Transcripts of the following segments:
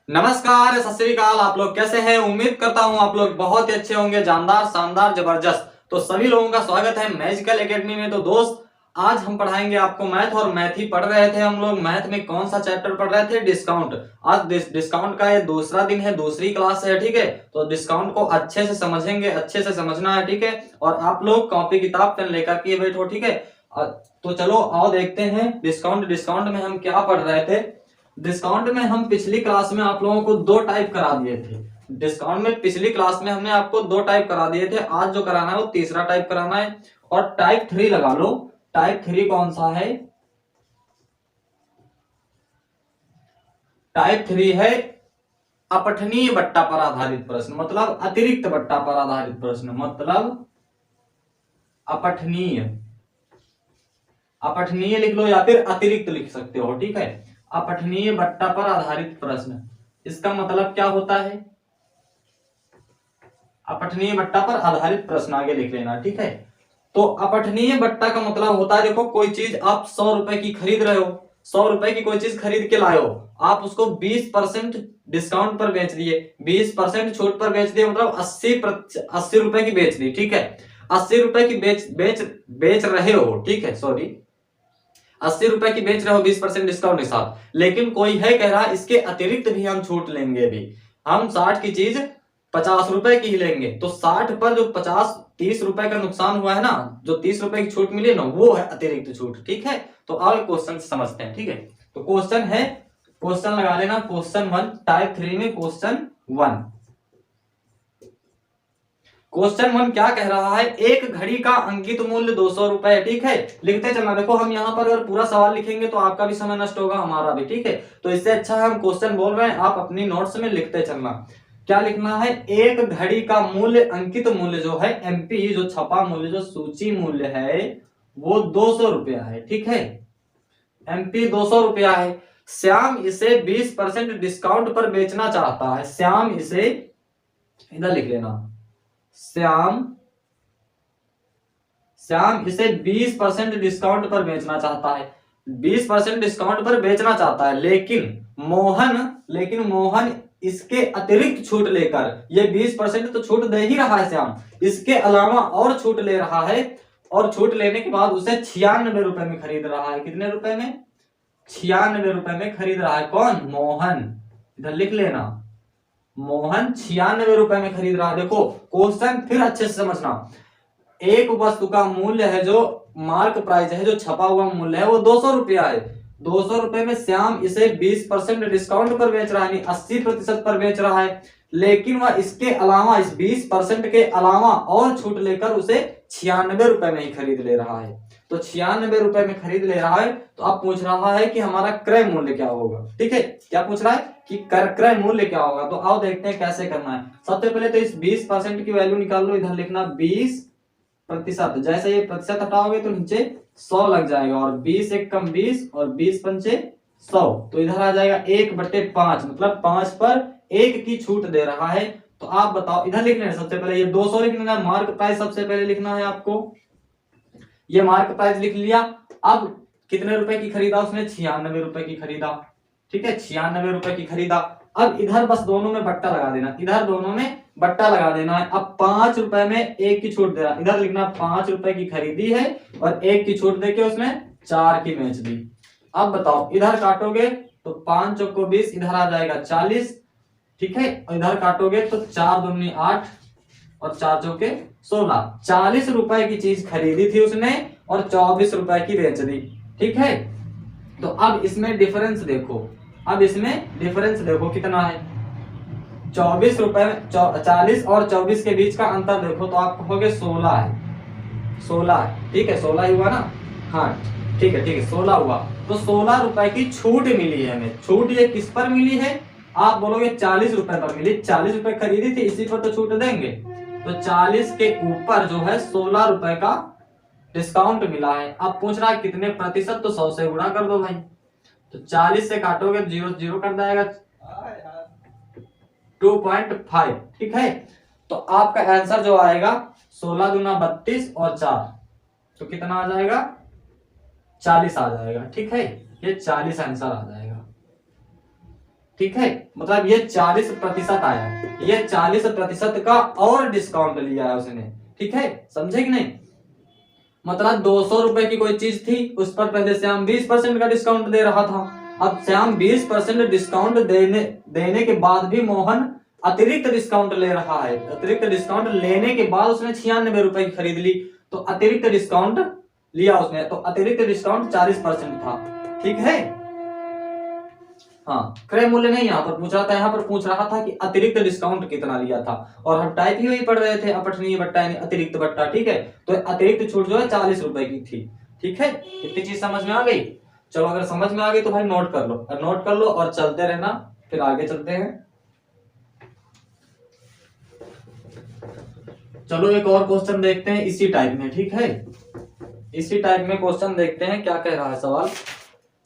नमस्कार, सत श्री अकाल। आप लोग कैसे हैं? उम्मीद करता हूं आप लोग बहुत ही अच्छे होंगे, जानदार, शानदार, जबरदस्त। तो सभी लोगों का स्वागत है मैजिकल एकेडमी में। तो दोस्त, आज हम पढ़ाएंगे आपको मैथ, और मैथ ही पढ़ रहे थे हम लोग। मैथ में कौन सा चैप्टर पढ़ रहे थे? डिस्काउंट। आज डिस्काउंट का ये दूसरा दिन है, दूसरी क्लास है, ठीक है। तो डिस्काउंट को अच्छे से समझेंगे, अच्छे से समझना है, ठीक है। और आप लोग कॉपी किताब पेन लेकर के बैठो, ठीक है। तो चलो आओ देखते हैं डिस्काउंट। डिस्काउंट में हम क्या पढ़ रहे थे? डिस्काउंट में हम पिछली क्लास में आप लोगों को दो टाइप करा दिए थे। डिस्काउंट में पिछली क्लास में हमने आपको दो टाइप करा दिए थे। आज जो कराना है वो तीसरा टाइप कराना है। और टाइप 3 लगा लो। टाइप 3 कौन सा है? टाइप 3 है अपठनीय बट्टा पर आधारित प्रश्न, मतलब अतिरिक्त बट्टा पर आधारित प्रश्न, मतलब अपठनीय। अपठनीय लिख लो या फिर अतिरिक्त लिख सकते हो, ठीक है। अपठनीय बट्टा पर आधारित प्रश्न, इसका मतलब क्या होता है? अपठनीय बट्टा पर आधारित प्रश्न आगे लिख लेना, ठीक है। तो अपठनीय बट्टा का मतलब होता है, देखो कोई चीज आप 100 रुपए की खरीद रहे हो, 100 रुपए की कोई चीज खरीद के लाए हो, आप उसको 20% डिस्काउंट पर बेच दिए, 20% छूट पर बेच दिए, मतलब 80 रुपए की बेच दी, ठीक है। 80 रुपए की बेच बेच बेच रहे हो, ठीक है, सॉरी, 80 रुपए की बेच रहे हो 20% डिस्काउंट के साथ। लेकिन कोई है कह रहा इसके अतिरिक्त भी हम छूट लेंगे, भी हम 60 की चीज 50 रुपए की ही लेंगे। तो 60 पर जो 30 रुपए का नुकसान हुआ है ना, जो 30 रुपए की छूट मिली ना, वो है अतिरिक्त छूट, ठीक है। तो अब क्वेश्चन समझते हैं, ठीक है। तो क्वेश्चन है, क्वेश्चन लगा लेना, क्वेश्चन 1 टाइप 3 में क्वेश्चन 1। क्वेश्चन 1 क्या कह रहा है? एक घड़ी का अंकित मूल्य 200 रुपए, ठीक है। लिखते चलना। देखो हम यहाँ पर अगर पूरा सवाल लिखेंगे तो आपका भी समय नष्ट होगा, हमारा भी, ठीक है। तो इससे अच्छा है हम क्वेश्चन बोल रहे हैं, आप अपनी नोट्स में लिखते चलना। क्या लिखना है? एक घड़ी का मूल्य, अंकित मूल्य जो है, एमपी, जो छपा मूल्य, जो सूची मूल्य है, वो 200 रुपया है, ठीक है। एमपी 200 रुपया है। श्याम इसे 20% डिस्काउंट पर बेचना चाहता है। श्याम इसे, इधर लिख लेना, श्याम श्याम इसे 20% डिस्काउंट पर बेचना चाहता है। 20% डिस्काउंट पर बेचना चाहता है, लेकिन मोहन इसके अतिरिक्त छूट लेकर, ये 20% तो छूट दे ही रहा है श्याम, इसके अलावा और छूट ले रहा है। और छूट लेने के बाद उसे 96 रुपए में खरीद रहा है। कितने रुपए में? 96 रुपए में खरीद रहा है। कौन? मोहन। इधर लिख लेना, मोहन 96 रुपए में खरीद रहा है। देखो क्वेश्चन फिर अच्छे से समझना। एक वस्तु का मूल्य है, जो मार्क प्राइस है, जो छपा हुआ मूल्य है, वो 200 रुपया है। 200 रुपए में श्याम इसे 20% डिस्काउंट पर बेच रहा है, यानी 80% पर बेच रहा है। लेकिन वह इसके अलावा, इस 20% के अलावा और छूट लेकर उसे 96 रुपए में ही खरीद ले रहा है। तो 96 रुपए में खरीद ले रहा है। तो अब पूछ रहा है कि हमारा क्रय मूल्य क्या होगा, ठीक है। क्या पूछ रहा है कि क्रय मूल्य क्या होगा? तो आओ देखते हैं कैसे करना है। सबसे पहले तो इस 20% की वैल्यू निकाल लो। इधर लिखना 20%। जैसे ये प्रतिशत हटाओगे तो नीचे 100 लग जाएगा, और 20 एक कम 20, और 20 पंचे 100। तो इधर आ जाएगा 1/5, मतलब 5 पर 1 की छूट दे रहा है। तो आप बताओ, इधर लिख लेना सबसे पहले ये 200 लिख लेना, मार्क प्राइस सबसे पहले लिखना है आपको। ये मार्क प्राइस लिख लिया। अब कितने रुपए की खरीदा उसने? 96 रुपए की खरीदा, ठीक है। 96 रुपए की खरीदा। अब इधर बस दोनों में बट्टा लगा देना, इधर दोनों में बट्टा लगा देना है। अब 5 रुपए में 1 की छूट दे रहा, इधर लिखना 5 रुपए की खरीदी है और 1 की छूट देके उसने 4 की बेच दी। अब बताओ, इधर काटोगे तो 5 चौको 20, इधर आ जाएगा 40, ठीक है। और इधर काटोगे तो 4 दूनी 8 और 4 चौके 16। 40 रुपए की चीज खरीदी थी उसने और 24 रुपए की बेच दी, ठीक है। तो अब इसमें डिफरेंस देखो, अब इसमें डिफरेंस देखो कितना है। 24 रुपए में 40 और 24 के बीच का अंतर देखो तो आप कहोगे 16 है, 16 है, ठीक है। 16 ही हुआ ना? हाँ, ठीक है, ठीक है, 16 हुआ। तो 16 रुपए की छूट मिली है हमें। छूट ये किस पर मिली है? आप बोलोगे 40 रुपए पर मिली। 40 रुपए खरीदी थी, इसी पर तो छूट देंगे। तो 40 के ऊपर जो है 16 रुपए का डिस्काउंट मिला है। अब पूछ रहा है कितने प्रतिशत, तो 100 से गुणा कर दो भाई। तो 40 से काटोगे 0 0 कर जाएगा, 2.5, ठीक है। तो आपका आंसर जो आएगा 16 दूना 32 और 4, तो कितना आ जाएगा? 40 आ जाएगा, ठीक है। ये 40 आंसर आ जाएगा। ठीक है, मतलब ये 40% आया, ये 40% का और डिस्काउंट लिया है उसने। ठीक है, समझे कि नहीं? मतलब 200 रुपए की कोई चीज थी, उस पर पहले श्याम 20% का डिस्काउंट दे रहा था। अब श्याम 20% डिस्काउंट देने के बाद भी मोहन अतिरिक्त डिस्काउंट ले रहा है। अतिरिक्त डिस्काउंट लेने के बाद उसने 96 रुपए की खरीद ली, तो अतिरिक्त डिस्काउंट लिया उसने, तो अतिरिक्त डिस्काउंट 40% था। ठीक है, हाँ, क्रय मूल्य नहीं यहाँ पर पूछ रहा था, यहाँ पर पूछ रहा था कि अतिरिक्त डिस्काउंट कितना लिया था। और हम टाइप ही वही पढ़ रहे थे, अपठनीय बट्टा यानी अतिरिक्त बट्टा। ठीक है, तो अतिरिक्त छूट जो है 40 रुपए की थी। ठीक है, इतनी चीज समझ में आ गई? चलो, अगर समझ में आ गई तो भाई नोट कर लो, और नोट कर लो और चलते रहना, फिर आगे चलते हैं। चलो, एक और क्वेश्चन देखते हैं इसी टाइप में। ठीक है, इसी टाइप में क्वेश्चन देखते हैं क्या कह रहा है सवाल।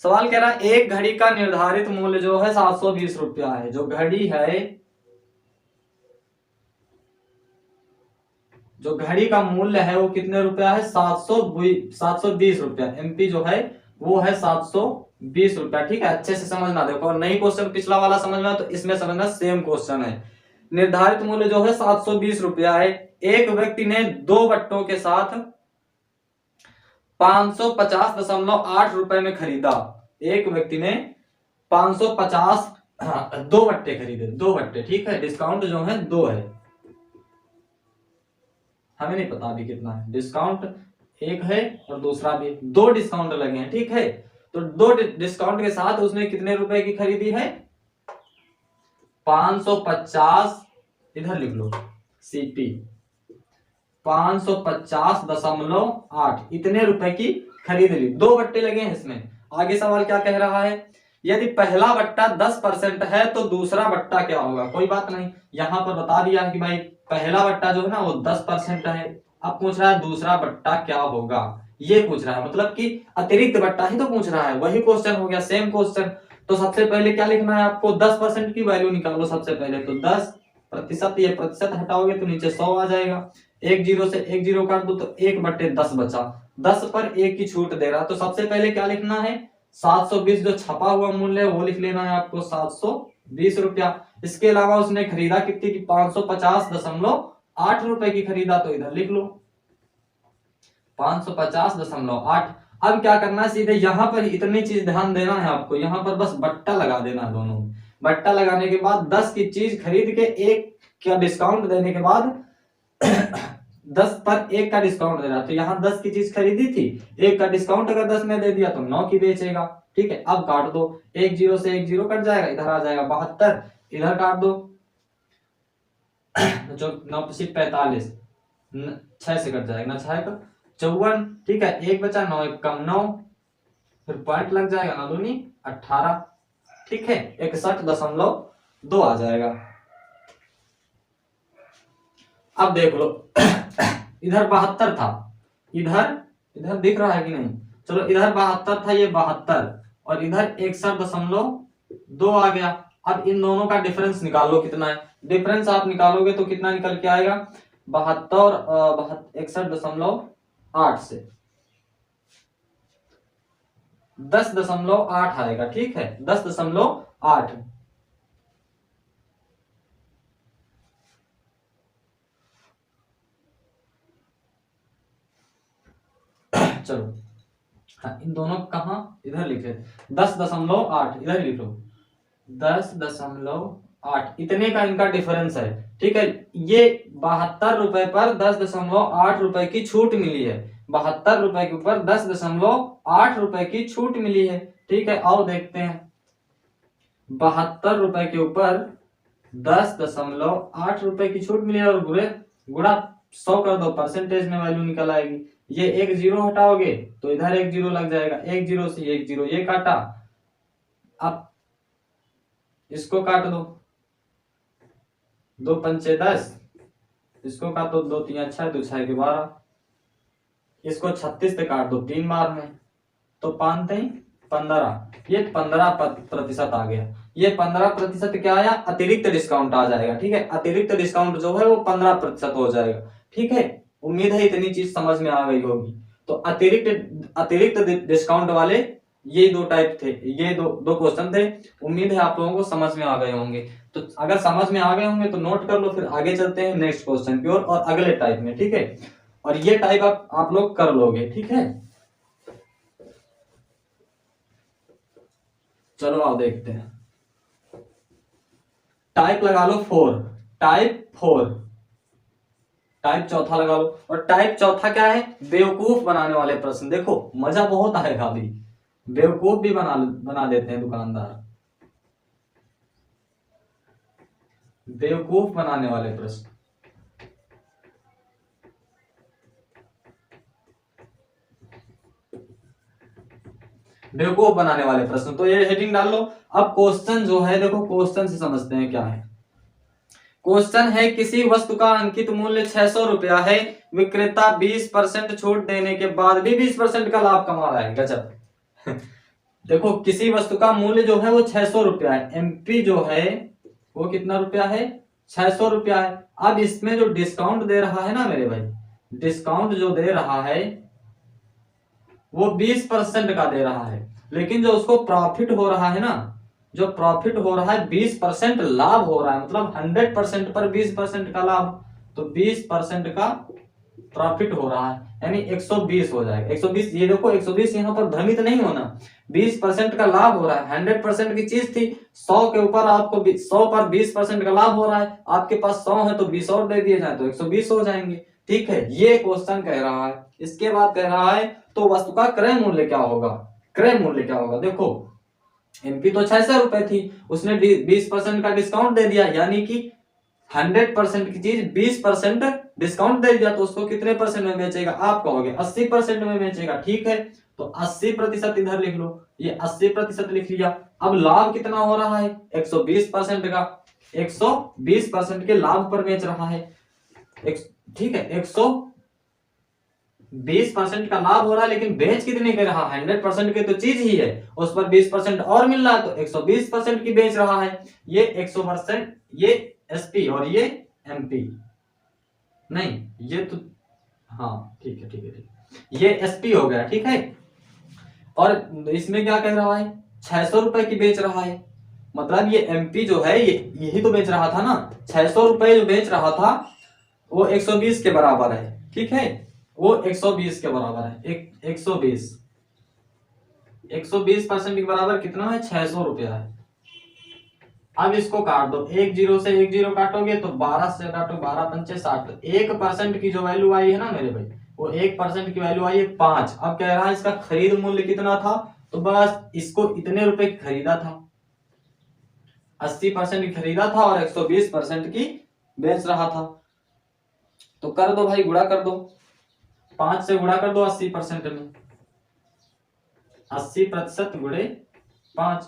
सवाल कह रहा है एक घड़ी का निर्धारित मूल्य जो है 720 रुपया है। जो घड़ी है, जो घड़ी का मूल्य है वो कितने रुपया है? 720 रुपया। एमपी जो है वो है 720 रुपया। ठीक है, अच्छे से समझना। देखो, नहीं क्वेश्चन पिछला वाला समझना तो इसमें समझना, सेम क्वेश्चन है। निर्धारित मूल्य जो है 720 रुपया है। एक व्यक्ति ने दो बट्टों के साथ 550.8 रुपए में खरीदा। एक व्यक्ति ने 550, दो बट्टे खरीदे, दो बट्टे। ठीक है, डिस्काउंट जो है दो है, हमें नहीं पता अभी कितना है। डिस्काउंट एक है और दूसरा भी, दो डिस्काउंट लगे हैं। ठीक है, तो दो डिस्काउंट के साथ उसने कितने रुपए की खरीदी है? 550, इधर लिख लो सीपी, 550.8 इतने रुपए की खरीद ली। दो बट्टे लगे हैं इसमें। आगे सवाल क्या कह रहा है? यदि पहला बट्टा 10% है तो दूसरा बट्टा क्या होगा? कोई बात नहीं, यहां पर बता दिया कि भाई पहला बट्टा जो है ना वो 10% है। अब पूछ रहा है दूसरा बट्टा क्या होगा, ये पूछ रहा है, मतलब कि अतिरिक्त बट्टा ही तो पूछ रहा है। वही क्वेश्चन हो गया, सेम क्वेश्चन। तो सबसे पहले क्या लिखना है आपको? 10% की वैल्यू निकालो सबसे पहले। तो 10%, ये प्रतिशत हटाओगे तो नीचे 100 आ जाएगा। एक जीरो से एक जीरो काट दो तो 1/10 बचा। 10 पर 1 की छूट दे रहा, तो सबसे पहले क्या लिखना है? 720 जो छपा हुआ मूल्य है वो लिख लेना है आपको, 720 रुपया। इसके अलावा उसने खरीदा कितनी की? 550.8 रुपए की खरीदा, तो इधर लिख लो 550.8। अब क्या करना है? सीधे यहां पर इतनी चीज ध्यान देना है आपको, यहां पर बस बट्टा लगा देना है दोनों में। बट्टा लगाने के बाद 10 की चीज खरीद के एक क्या डिस्काउंट देने के बाद 10 पर 1 का डिस्काउंट दे रहा, तो यहाँ 10 की चीज खरीदी थी, 1 का डिस्काउंट अगर 10 में दे दिया तो 9 की बेचेगा। ठीक है, अब काट दो, एक जीरो से एक जीरो कट जाएगा, इधर आ जाएगा 72, इधर काट दो जो 9 से 45, 6 से कट जाएगा ना, 6 का 54। ठीक है, एक बचा, 9 एक कम 9, फिर पॉइंट लग जाएगा ना, दूनी 18। ठीक है, 61.2 आ जाएगा। अब देख लो इधर 72 था, इधर इधर दिख रहा है कि नहीं? चलो, इधर 72 था, ये 72, और इधर 61.2 आ गया। अब इन दोनों का डिफरेंस निकालो कितना है। डिफरेंस आप निकालोगे तो कितना निकल के आएगा? 72 61.8 से 10.8 आएगा। ठीक है, 10.8। चलो, हाँ, इन दोनों कहा इधर लिखे 10.8, इधर लिख लो 10.8, इतने का इनका डिफरेंस है। ठीक है, ये 72 रुपए पर 10.8 रुपए की छूट मिली है। 72 रुपए के ऊपर 10.8 रुपए की छूट मिली है। ठीक है, आओ देखते हैं। 72 रुपए के ऊपर 10.8 रुपए की छूट मिली है, और गुणा 100 कर दो, परसेंटेज में वैल्यू निकल आएगी। ये एक जीरो हटाओगे तो इधर एक जीरो लग जाएगा, एक जीरो से एक जीरो, ये काटा। अब इसको काट दो, 2 पंचे 10, इसको काटो, 2 3 6, 2 6 12, इसको 36 से काट दो 3 बार में, तो 5 3 15, ये 15% आ गया। ये 15% क्या आया? अतिरिक्त डिस्काउंट आ जाएगा। ठीक है, अतिरिक्त डिस्काउंट जो है वो 15% हो जाएगा। ठीक है, उम्मीद है इतनी चीज समझ में आ गई होगी। तो अतिरिक्त डिस्काउंट वाले ये दो टाइप थे, ये दो दो क्वेश्चन थे। उम्मीद है आप लोगों को समझ में आ गए होंगे। तो अगर समझ में आ गए होंगे तो नोट कर लो, फिर आगे चलते हैं नेक्स्ट क्वेश्चन की ओर और अगले टाइप में, ठीक है। और ये टाइप आप लोग कर लोगे, ठीक है। चलो आओ देखते हैं। टाइप लगा लो 4, टाइप 4, टाइप चौथा लगा लो। और टाइप चौथा क्या है? बेवकूफ बनाने वाले प्रश्न। देखो मजा बहुत आएगा अभी, बेवकूफ भी बना देते हैं दुकानदार, बेवकूफ बनाने वाले प्रश्न। बेवकूफ बनाने वाले प्रश्न, तो ये हेडिंग डाल लो। अब क्वेश्चन जो है देखो, क्वेश्चन से समझते हैं क्या है। क्वेश्चन है किसी वस्तु का अंकित मूल्य 600 रुपया है, विक्रेता 20% छूट देने के बाद भी 20% का लाभ कमा रहा है। गजब। देखो किसी वस्तु का मूल्य जो है वो 600 रुपया है, एमपी जो है वो कितना रुपया है? 600 रुपया है। अब इसमें जो डिस्काउंट दे रहा है ना मेरे भाई, डिस्काउंट जो दे रहा है वो 20% का दे रहा है, लेकिन जो उसको प्रॉफिट हो रहा है ना, जो प्रॉफिट हो रहा है 20% लाभ हो रहा है, मतलब 100% पर 20% का लाभ, तो 20% का प्रॉफिट हो रहा है, यानी 120 हो जाएगा। 120, ये देखो 120 यहाँ पर भ्रमित नहीं होना, 20% का लाभ हो रहा है। 100% की चीज थी, 100 के ऊपर आपको 100 पर 20% का लाभ हो रहा है, आपके पास 100 है तो 20 और दे दिए जाए तो 120 हो जाएंगे, ठीक है। ये क्वेश्चन कह रहा है। इसके बाद कह रहा है तो वस्तु का क्रय मूल्य क्या होगा? क्रय मूल्य क्या होगा? देखो एमपी तो 600 रुपए थी, उसने 20% का डिस्काउंट दे दिया, यानी कि 100% की चीज 20% डिस्काउंट दे दिया, तो उसको कितने परसेंट में बेचेगा? आप कहोगे 80% में बेचेगा, ठीक है। तो 80% इधर लिख लो, ये 80% लिख लिया। अब लाभ कितना हो रहा है? 120% का, 120% के लाभ पर बेच रहा है, ठीक है। 120% का लाभ हो रहा है, लेकिन बेच कितने के रहा? 100% की तो चीज ही है, उस पर 20% और मिल रहा है, तो 120% की बेच रहा है। ये 100%, ये एसपी और ये एमपी, नहीं ये तो, हाँ ठीक है ठीक है ठीक है, ये एसपी हो गया, ठीक है। और इसमें क्या कह रहा है? 600 रुपए की बेच रहा है, मतलब ये एमपी जो है ये यही तो बेच रहा था ना, 600 रुपए जो बेच रहा था वो 120 के बराबर है, ठीक है। वो 120 के बराबर है, 120% के बराबर कितना है? 600 रुपया है। अब इसको काट दो, एक जीरो से एक जीरो काटोगे तो 12 से काटो, 12 पंचे 60, 1% की जो वैल्यू आई है ना मेरे भाई, वो 1% की वैल्यू आई है 5। अब कह रहा है इसका खरीद मूल्य कितना था, तो बस इसको इतने रुपए की खरीदा था, 80% की खरीदा था और 120% की बेच रहा था। तो कर दो भाई, गुणा कर दो, 5 से गुणा कर दो 80% में, 80% गुणे 5,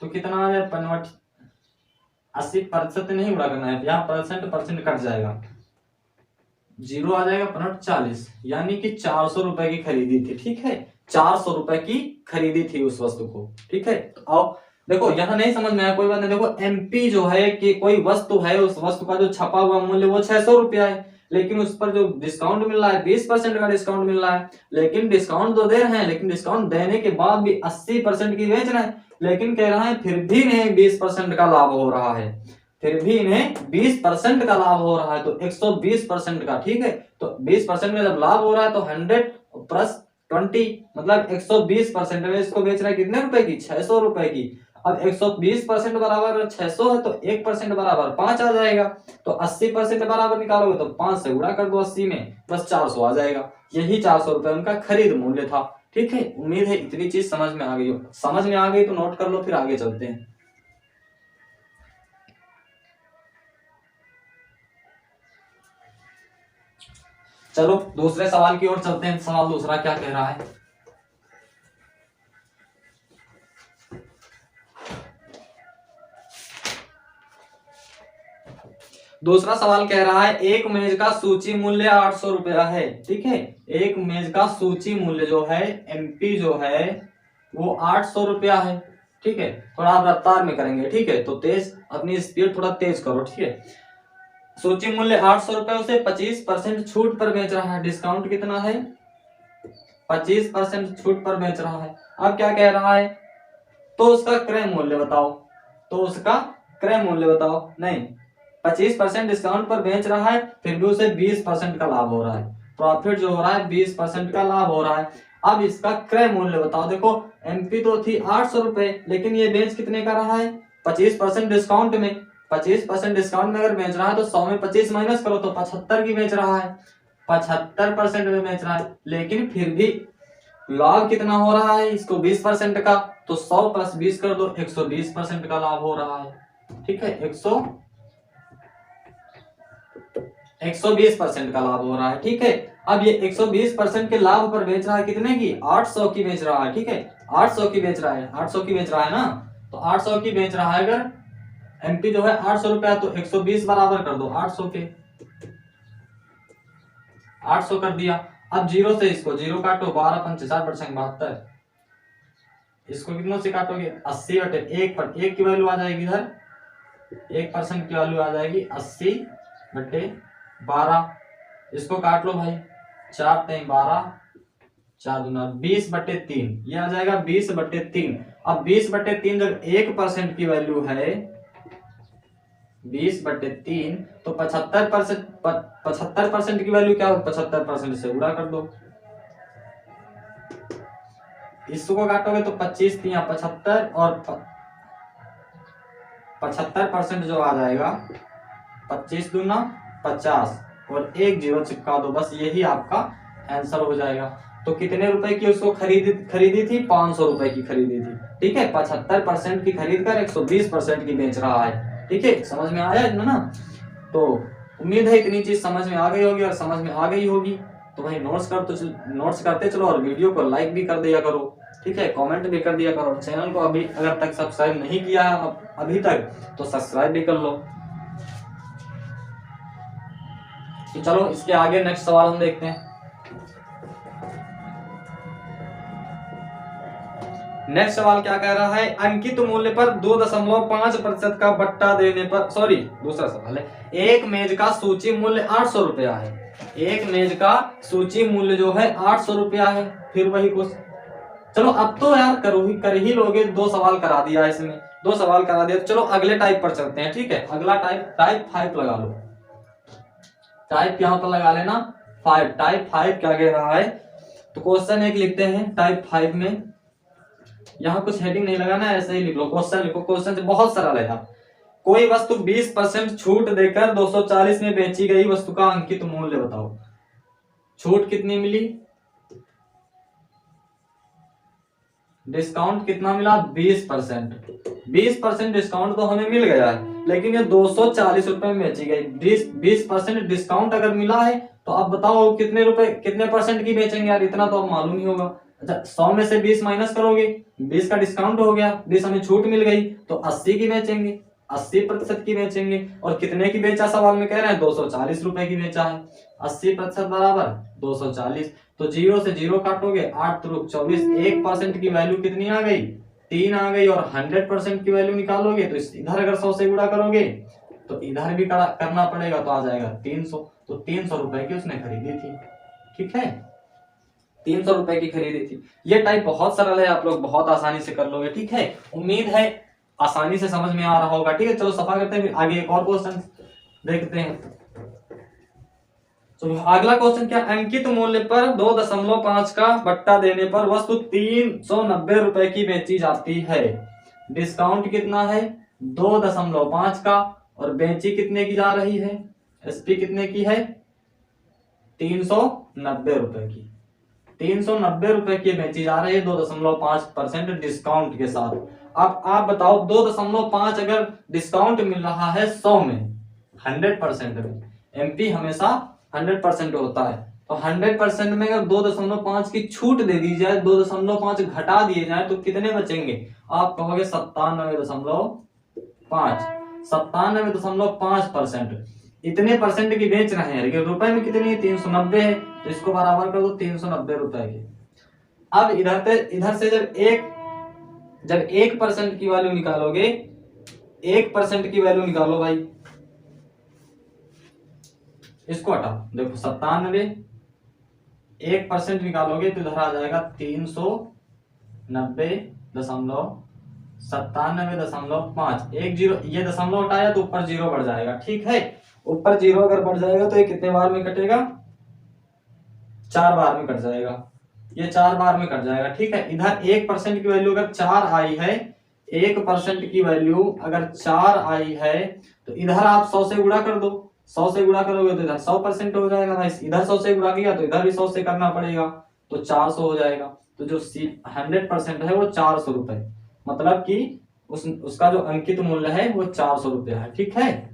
तो कितना आ जाए? 80% नहीं गुणा करना है, यहाँ परसेंट कट जाएगा, जीरो आ जाएगा, 40, यानी कि 400 रुपए की खरीदी थी, ठीक है। 400 रुपए की खरीदी थी उस वस्तु को, ठीक है। तो आओ देखो, यहाँ नहीं समझ में आया कोई बात नहीं। देखो एमपी जो है कि कोई वस्तु है, उस वस्तु का जो छपा हुआ मूल्य वो 600 रुपया है, लेकिन उस पर जो डिस्काउंट मिल रहा है 20% का डिस्काउंट मिल रहा है, लेकिन डिस्काउंट तो दे रहे हैं, लेकिन डिस्काउंट देने के बाद भी 80% की बेच रहे हैं, लेकिन कह रहा है फिर भी इन्हें 20% का लाभ हो रहा है, फिर भी इन्हें 20% का लाभ हो रहा है, तो 120% का, ठीक है। तो 20% में जब लाभ हो रहा है तो 100 प्लस 20 मतलब 120% में इसको बेच रहा है कितने रुपए की? 600 रुपए की। अब 120% बराबर 600 है तो 1% बराबर 5 आ जाएगा, तो 80% बराबर निकालोगे तो 5 से गुणा कर दो 80 में, बस 400 आ जाएगा। यही 400 रुपए उनका खरीद मूल्य था, ठीक है। उम्मीद है इतनी चीज समझ में आ गई हो। समझ में आ गई तो नोट कर लो, फिर आगे चलते हैं। चलो दूसरे सवाल की ओर चलते हैं। सवाल दूसरा क्या कह रहा है? दूसरा सवाल कह रहा है एक मेज का सूची मूल्य 800 रुपया है, ठीक है। एक मेज का सूची मूल्य जो है एमपी जो है वो 800 रुपया है, ठीक है। थोड़ा आप रफ्तार में करेंगे, ठीक है, तो तेज अपनी स्पीड थोड़ा तेज करो, ठीक है। सूची मूल्य 800 रुपए, उसे 25% छूट पर बेच रहा है, डिस्काउंट कितना है? 25% छूट पर बेच रहा है। अब क्या कह रहा है, तो उसका क्रय मूल्य बताओ, तो उसका क्रय मूल्य बताओ। नहीं, 25% डिस्काउंट पर बेच रहा है, फिर भी उसे 20% का लाभ हो रहा है, प्रॉफिट जो हो रहा है 20% का लाभ हो रहा है। अब इसका क्रय मूल्य बताओ। देखो एमपी तो थी 800 रुपए, लेकिन ये बेच कितने का रहा है, 25% डिस्काउंट में। 25% डिस्काउंट में अगर बेच रहा है तो 100 में 25 माइनस करो तो 75 की बेच रहा है, 75% में बेच रहा है, लेकिन फिर भी लाभ कितना हो रहा है इसको 20% का, तो 100 प्लस 20 कर दो, 120% का लाभ हो रहा है। ठीक है, 120% का लाभ हो रहा है। ठीक है, अब ये 120% के लाभ पर बेच रहा है कितने की, 800 की बेच रहा है। ठीक है, 800 की बेच रहा है, 800 की बेच रहा है ना, तो 800 की बेच रहा है अगर एमपी जो है 800 रुपया, तो 120 बराबर कर दो 800 के, 800 कर दिया। अब जीरो से इसको जीरो काटो, 12 पंच 60% 72, इसको कितनों से काटोगे, 80 बटे 1 पर 1 की वैल्यू आ जाएगी इधर, 1% की वैल्यू आ जाएगी 80 बटे 12, इसको काट लो भाई, 4 3 12, 4 दूना 20/3, ये आ जाएगा 20/3। अब 20/3 जब 1% की वैल्यू है 20/3, तो 75% की वैल्यू क्या हो, 75% से गुणा कर दो, इसको काटोगे तो 25 3 75, और 75% जो आ जाएगा 25 दूना 50, और 1 जीरो चिपका दो, बस यही आपका आंसर हो जाएगा। तो कितने रुपए की उसको खरीदी थी, 500 रुपए की खरीदी थी। ठीक है, 75% की खरीद कर 120% की बेच रहा है। ठीक है, समझ में आया ना। तो उम्मीद है इतनी चीज समझ में आ गई होगी, और समझ में आ गई होगी तो भाई नोट्स करते चलो, और वीडियो को लाइक भी कर दिया करो। ठीक है, कमेंट भी कर दिया करो, चैनल को अभी अगर तक सब्सक्राइब नहीं किया है अभी तक, तो सब्सक्राइब भी कर लो। तो चलो इसके आगे नेक्स्ट सवाल हम देखते हैं। नेक्स्ट सवाल क्या कह रहा है, अंकित मूल्य पर 2.5% का बट्टा देने पर, सॉरी दूसरा सवाल है, एक मेज का सूची मूल्य 800 रुपया है, एक मेज का सूची मूल्य जो है 800 रुपया है। फिर वही कुछ, चलो अब तो यार कर ही लोगे, 2 सवाल करा दिया इसमें, 2 सवाल करा दिया। चलो अगले टाइप पर चलते हैं। ठीक है, अगला टाइप 5 लगा लो, टाइप यहां पर लगा लेना 5। टाइप 5 क्या कह रहा है, तो क्वेश्चन एक लिखते हैं टाइप 5 में, यहाँ कुछ हेडिंग नहीं लगाना, ऐसे ही लिख लो, क्वेश्चन लिखो, क्वेश्चन से बहुत सरल है यार। कोई वस्तु 20% छूट देकर 240 में बेची गई वस्तु का अंकित मूल्य बताओ। छूट कितनी मिली, डिस्काउंट कितना मिला, 20%। 20% डिस्काउंट तो हमें मिल गया है, लेकिन ये 240 रुपए में बेची गई। 20% डिस्काउंट अगर मिला है, तो अब बताओ कितने रुपए, कितने परसेंट की बेचेंगे यार, इतना तो अब मालूम ही होगा। अच्छा, 100 में से 20 माइनस करोगे, 20 का डिस्काउंट हो गया, 20 हमें छूट मिल गई, तो 80 की बेचेंगे, 80% की बेचेंगे। और कितने की बेचा, सवाल में कह रहे हैं 240 रुपए की बेचा है, 80% बराबर 240। तो जीरो से जीरो काटोगे, 8 त्रिक 24, 1% की वैल्यू कितनी आ गई, 3 आ गई। और 100% की वैल्यू निकालोगे तो इधर अगर 100 से गुणा करोगे तो इधर भी करना पड़ेगा, तो आ जाएगा 300। तो 300 रुपए की उसने खरीदी थी। ठीक है, 300 रुपए की खरीदी थी। ये टाइप बहुत सरल है, आप लोग बहुत आसानी से कर लोगे। ठीक है, उम्मीद है आसानी से समझ में आ रहा होगा। ठीक है, चलो सफा करते हैं, आगे एक और क्वेश्चन देखते हैं। तो अगला क्वेश्चन क्या, अंकित मूल्य पर 2.5 का बट्टा देने पर वस्तु 390 रुपए की बेची जाती है। डिस्काउंट कितना है, 2.5 का, और बेची कितने की जा रही है, एसपी कितने की है, 390 रुपए की। 390 रुपए की बेची जा रही है 2.5% डिस्काउंट के साथ। अब आप बताओ 2.5 अगर डिस्काउंट मिल रहा है 100 में, 100% में, एमपी हमेशा 100% होता है, तो 100% में अगर 2.5 की छूट दे दी जाए, 2.5 घटा दिए जाए, तो कितने बचेंगे, आप कहोगे 97.5, 97.5%। इतने परसेंट की बेच रहे हैं, लेकिन रुपए में कितनी है, 390 है, तो इसको बराबर कर दो 390 रुपए के। अब इधर से जब 1% की वैल्यू निकालोगे, 1% की वैल्यू निकालो भाई, इसको हटा, देखो 97, 1% निकालोगे तो इधर आ जाएगा 390, 90.97.5 एक जीरो, ये दशमलव हटाया तो ऊपर जीरो बढ़ जाएगा। ठीक है, ऊपर जीरो अगर बढ़ जाएगा तो ये कितने बार में कटेगा, 4 बार में कट जाएगा, ये 4 बार में कट जाएगा। ठीक है, इधर 1% की वैल्यू अगर 4 आई है, 1% की वैल्यू अगर 4 आई है तो इधर आप 100 से गुणा कर दो, 100 से गुणा करोगे तो इधर 100% हो जाएगा भाई, इधर 100 से गुणा किया तो इधर भी 100 से करना पड़ेगा, तो 400 हो जाएगा। तो जो 100% है वो 400 रुपए, मतलब कि उसका जो अंकित मूल्य है वो 400 रुपया है। ठीक है,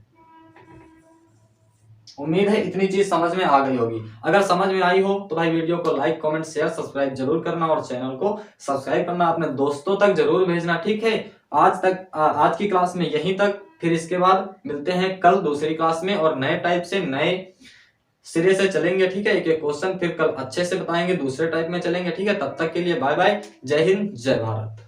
उम्मीद है इतनी चीज समझ में आ गई होगी। अगर समझ में आई हो तो भाई वीडियो को लाइक, कमेंट, शेयर, सब्सक्राइब जरूर करना और चैनल को सब्सक्राइब करना, अपने दोस्तों तक जरूर भेजना। ठीक है, आज की क्लास में यहीं तक, फिर इसके बाद मिलते हैं कल दूसरी क्लास में और नए टाइप से नए सिरे से चलेंगे। ठीक है, एक एक क्वेश्चन फिर कल अच्छे से बताएंगे, दूसरे टाइप में चलेंगे। ठीक है, तब तक के लिए बाय बाय, जय हिंद, जय भारत।